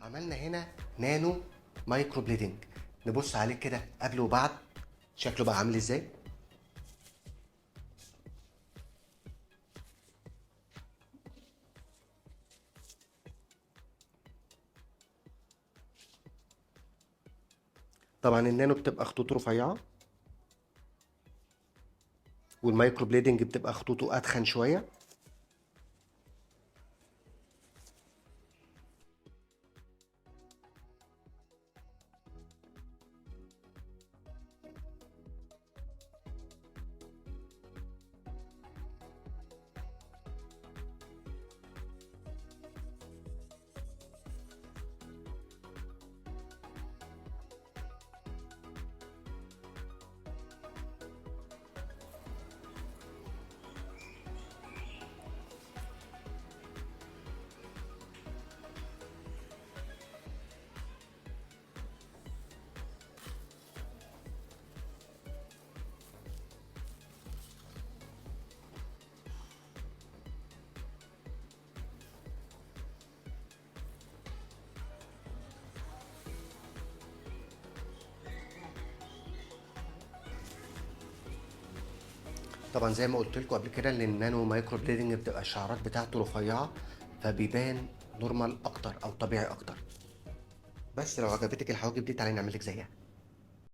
عملنا هنا نانو مايكرو بليدنج. نبص عليه كده قبل وبعد، شكله بقى عامل ازاي. طبعا النانو بتبقى خطوط رفيعه، والمايكرو بليدنج بتبقى خطوطه اتخن شويه. طبعا زي ما قلت لكم قبل كده ان النانو مايكرو بليدنج بتبقى الشعرات بتاعته رفيعه، فبيبان نورمال اكتر او طبيعي اكتر. بس لو عجبتك الحواجب دي تعالي نعملك زيها.